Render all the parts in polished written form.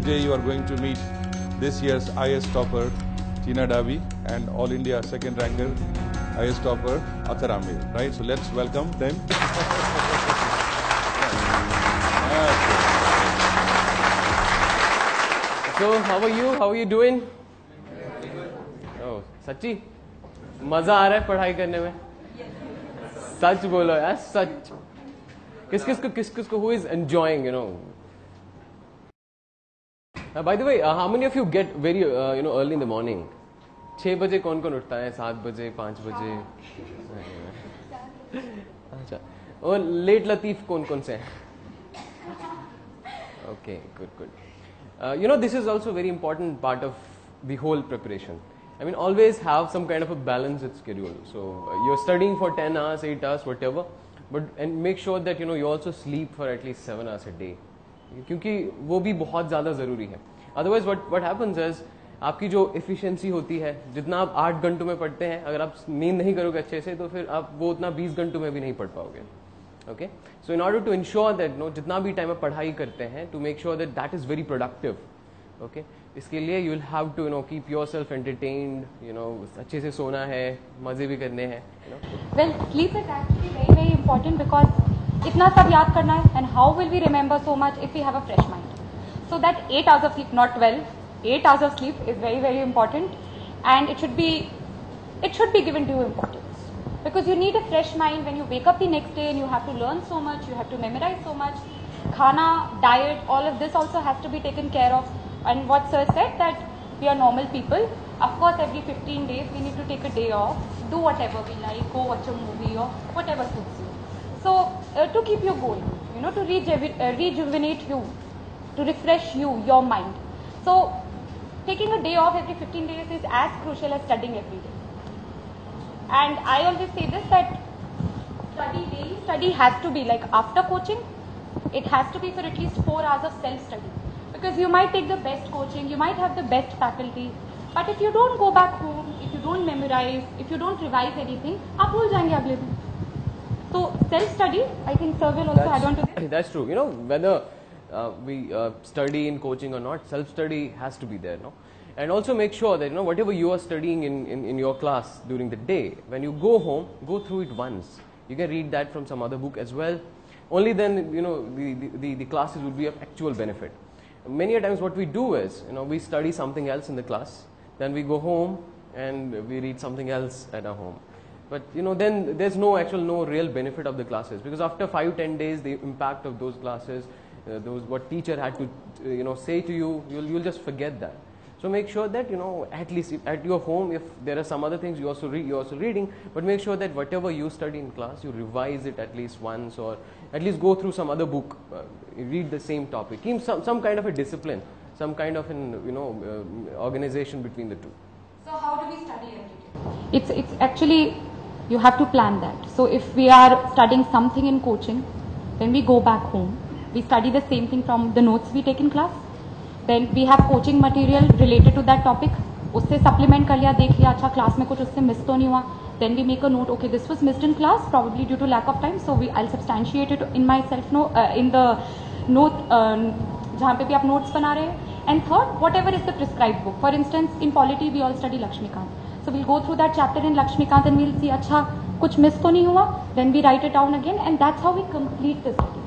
Today you are going to meet this year's IS topper, Tina Davi, and All India second ranker, IS topper, Athar Amir, right? So let's welcome them. So, how are you? How are you doing? Oh, सच्ची मजा आ रहा है पढ़ाई करने में? सच बोलो यार, सच. किस को who is enjoying, you know? By the way, how many of you get very early in the morning? 6 बजे कौन उठता है? 7 बजे, 5 बजे? अच्छा. और लेट लतीफ कौन से हैं? Okay, good. This is also a very important part of the whole preparation. I mean, always have some kind of a balanced schedule. So, you're studying for 10 hours, 8 hours, whatever, and make sure that, you also sleep for at least 7 hours a day. क्योंकि वो भी बहुत ज़्यादा ज़रूरी है. Otherwise, what happens is, आपकी जो efficiency होती है, जितना आप 8 घंटों में पढ़ते हैं, अगर आप नींद नहीं करोगे अच्छे से, तो फिर आप वो उतना 20 घंटों में भी नहीं पढ़ पाओगे. Okay, so in order to ensure that जितना भी टाइम आप पढ़ाई करते हैं, to make sure that is very productive. Okay, इसके लिए you will have to keep yourself entertained. अच्छे से सोना है, मजे भी करने हैं. Well, sleep is actually very important because इतना सब याद करना है, and how will we remember so much if we have a fresh mind? So that 8 hours of sleep, not 12, 8 hours of sleep is very important, and it should be given due importance. Because you need a fresh mind when you wake up the next day and you have to learn so much, you have to memorize so much. Khana, diet, all of this also has to be taken care of. And what sir said, that we are normal people. Of course, every 15 days we need to take a day off, do whatever we like, go watch a movie or whatever suits you. So, to keep you going, to rejuvenate you, to refresh your mind. So, taking a day off every 15 days is as crucial as studying every day. And I always say this, that daily study has to be like after coaching, it has to be for at least 4 hours of self-study. Because you might take the best coaching, you might have the best faculty, but if you don't go back home, if you don't memorize, if you don't revise anything, आप भूल जाएंगे अगले दिन. So self-study, I think sir will also add on to this. That's true. Whether we study in coaching or not, self-study has to be there. And also make sure that whatever you are studying in your class during the day, when you go home, go through it once. You can read that from some other book as well. Only then the classes will be of actual benefit. Many a times what we do is we study something else in the class, then we go home and we read something else at our home. But then there's no real benefit of the classes, because after 5-10 days the impact of those classes, what teacher had to say to you, you'll just forget that. So make sure that at least at your home, if there are some other things you're also reading, but make sure that whatever you study in class, you revise it at least once, or at least go through some other book, read the same topic. Keep some kind of a discipline, some kind of an organization between the two. So how do we study every day? It's actually, you have to plan that. So if we are studying something in coaching, then we go back home, we study the same thing from the notes we take in class. Then we have coaching material related to that topic. उससे supplement कर लिया, देख लिया, अच्छा class में कुछ उससे miss तो नहीं हुआ. Then we make a note, okay, this was missed in class, probably due to lack of time. So I'll substantiate it in myself, in the note, जहाँ पे भी आप notes बना रहे हैं. And third, whatever is the prescribed book. For instance, in polity we all study Lakshmikant. So we'll go through that chapter in Lakshmikant and we'll see, अच्छा कुछ miss तो नहीं हुआ. Then we write it down again, and that's how we complete the study.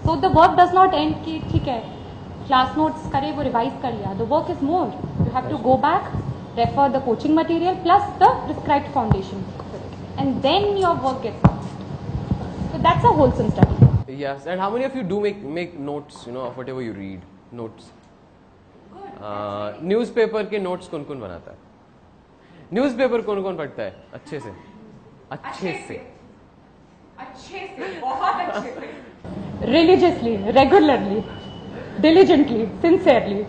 So the work does not end कि ठीक है, class notes करे वो revise कर लिया. The work is more. You have to go back, refer the coaching material plus the prescribed foundation, and then your work gets done. So that's a wholesome study. Yes, and how many of you do make notes, of whatever you read? Notes. Newspaper के notes कौन बनाता है? Newspaper कौन पढ़ता है? अच्छे से, बहुत अच्छे से. Religiously, regularly, diligently, sincerely.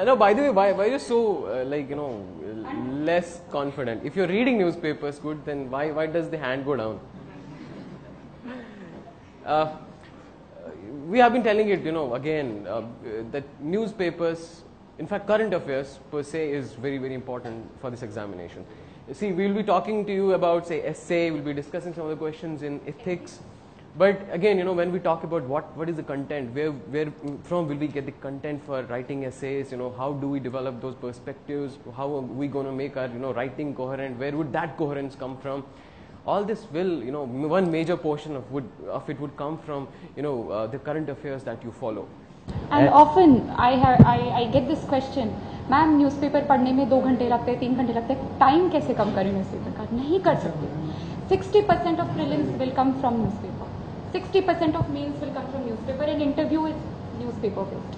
No, by the way, why are you so less confident? If you're reading newspapers good, then why does the hand go down? We have been telling it, again, that newspapers, in fact current affairs per se, is very, very important for this examination. See, we will be talking to you about, say, essay, we'll be discussing some of the questions in ethics, But again, you know, when we talk about what is the content, where from will we get the content for writing essays, you know, how do we develop those perspectives, how are we going to make our, you know, writing coherent, where would that coherence come from? All this will, you know, one major portion of it would come from, you know, the current affairs that you follow. And often I get this question, ma'am newspaper पढ़ने में 2 घंटे लगते हैं, 3 घंटे लगते हैं, time कैसे कम करें न्यूज़पेपर का? नहीं कर सकते. 60% of prelims will come from newspaper. 60% of mails will come from newspaper, and interview is newspaper based.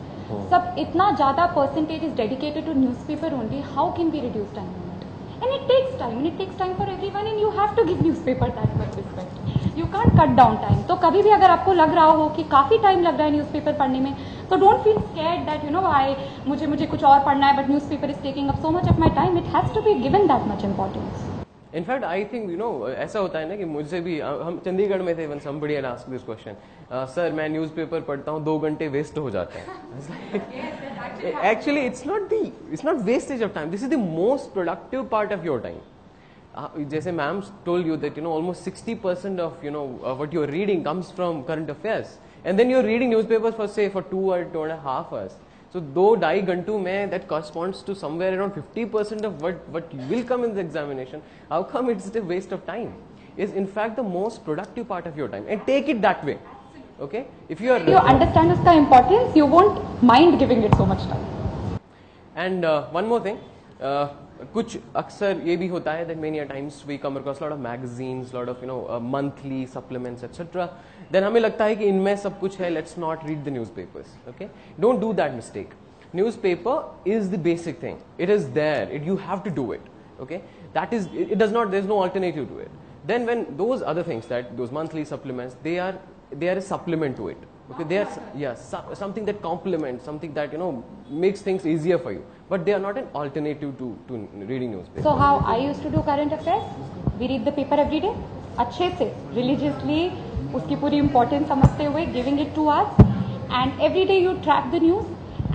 सब इतना ज़्यादा percentage is dedicated to newspaper only. How can we reduce time on it? And it takes time, and it takes time for everyone, and you have to give newspaper that much respect. You can't cut down time. तो कभी भी अगर आपको लग रहा हो कि काफ़ी टाइम लग रहा है न्यूज़पेपर पढ़ने में, तो don't feel scared that you know मुझे कुछ और पढ़ना है, but newspaper is taking up so much of my time. It has to be given that much importance. In fact I think you know ऐसा होता है ना कि मुझसे भी, हम चंडीगढ़ में थे, one somebody had asked this question, sir मैं न्यूज़पेपर पढ़ता हूँ 2 घंटे वेस्ट हो जाते हैं. Actually it's not wastage of time, this is the most productive part of your time. जैसे ma'am told you that you know almost 60% of you know what you are reading comes from current affairs, and then you are reading newspapers for say for 2 or 2.5 hours. So 2-2.5 घंटों में that corresponds to somewhere around 50% of what will come in the examination. How come it's a waste of time? Is in fact the most productive part of your time, and take it that way. Okay, if you are you understand its importance, you won't mind giving it so much time. And one more thing, कुछ अक्सर ये भी होता है that many a times we come across lot of magazines, lot of you know monthly supplements etc. Then हमें लगता है कि इनमें सब कुछ है, let's not read the newspapers. Okay, don't do that mistake. Newspaper is the basic thing. It is there. You have to do it. Okay, that is, it does not. There's no alternative to it. Then when those other things, that those monthly supplements, they are a supplement to it. Okay, they are something that complements, something that you know makes things easier for you, but they are not an alternative to reading newspaper. So how I used to do current affairs, we read the paper every day, अच्छे से religiously उसकी पूरी importance समझते हुए, giving it 2 hours, and every day you track the news,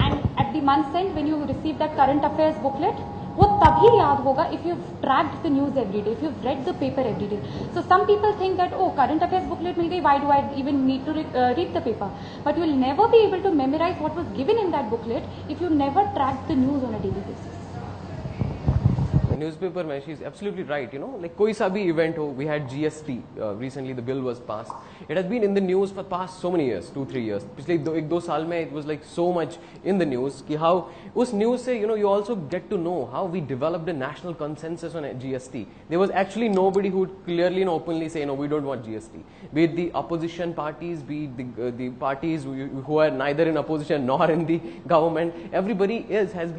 and at the month's end when you receive that current affairs booklet, वो तभी याद होगा if you've tracked the news every day, if you've read the paper every day. So some people think that oh current affairs booklet मिल गई, why do I even need to read the paper? But you will never be able to memorize what was given in that booklet if you never tracked the news on a daily basis. Newspaper में she is absolutely right. You know, like कोई सा भी event हो, we had GST recently, the bill was passed. It has been in the news for past so many years, 2-3 years. पिछले 1-2 साल में it was like so much in the news कि how उस news से you know you also get to know how we developed a national consensus on GST. There was actually nobody who would clearly and openly say no, we don't want GST. Be it the opposition parties, be it the parties who are neither in opposition nor in the government, everybody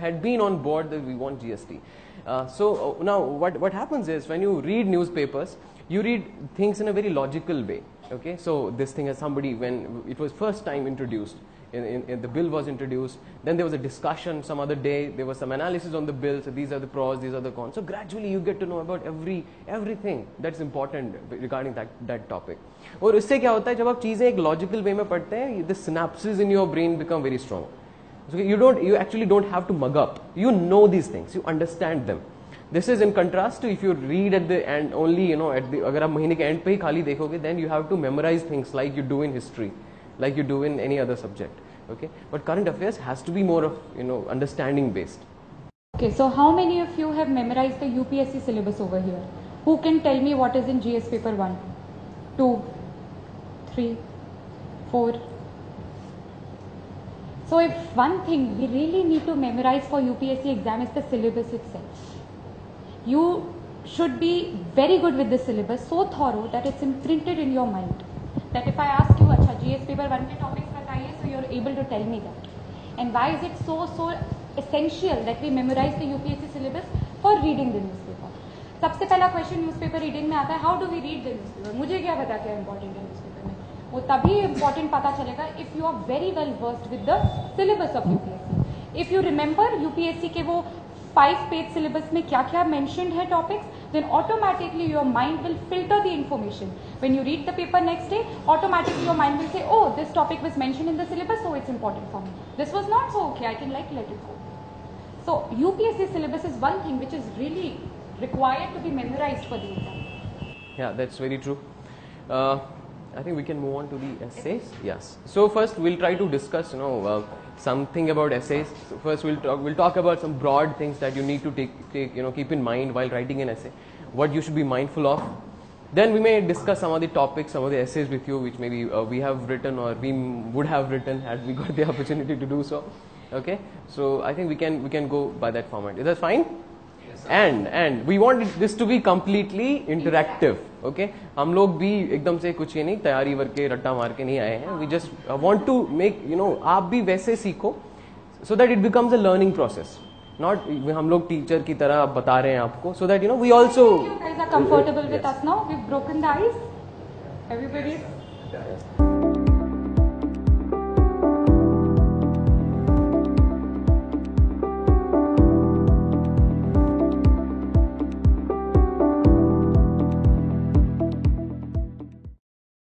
had been on board that we want GST. So now what happens is when you read newspapers, you read things in a very logical way. Okay, so this thing as somebody, when it was first time introduced, in the bill was introduced, then there was a discussion some other day, there was some analysis on the bill, so these are the pros, these are the cons. So gradually you get to know about everything that's important regarding that topic. और इससे क्या होता है, जब आप चीजें एक logical way में पढ़ते हैं, the synapses in your brain become very strong. So you actually don't have to mug up. You know these things. You understand them. This is in contrast to if you read at the end only, you know, अगर आप महीने के end पे ही खाली देखोगे, then you have to memorize things like you do in history, like you do in any other subject. Okay, but current affairs has to be more of, you know, understanding based. Okay, so how many of you have memorized the UPSC syllabus over here? Who can tell me what is in GS paper 1, 2, 3, 4? So if one thing we really need to memorize for UPSC exam is the syllabus itself. You should be very good with the syllabus, so thorough that it's imprinted in your mind. That if I ask you, अच्छा GS paper 1 के topics बताइए, so you're able to tell me that. And why is it so essential that we memorize the UPSC syllabus for reading the newspaper? सबसे पहला question newspaper reading में आता है, how do we read the newspaper? मुझे क्या पता क्या important है newspaper में? वो तभी important पता चलेगा if you are very well versed with the syllabus of UPSC. If you remember UPSC के वो 5-page syllabus में क्या क्या mentioned है topics, then automatically your mind will filter the information. When you read the paper next day, automatically your mind will say, oh, this topic was mentioned in the syllabus, so it's important for me. This was not, so okay, I can let it go. So UPSC syllabus is one thing which is really required to be memorized for the exam. Yeah, that's very true. I think we can move on to the essays. Yes. So first we'll try to discuss, something about essays. So first we'll talk about some broad things that you need to keep in mind while writing an essay. What you should be mindful of. Then we may discuss some of the topics, some of the essays with you, which maybe we have written or we would have written had we got the opportunity to do so. Okay. So I think we can go by that format. Is that fine? And we want this to be completely interactive. Okay, हम लोग भी एकदम से कुछ ये नहीं तैयारी करके रट्टा मार के नहीं आए हैं. We just want to make आप भी वैसे सीखो, so that it becomes a learning process. Not हम लोग टीचर की तरह बता रहे हैं आपको, so that we also. You guys are comfortable with us now. We've broken the ice. Everybody.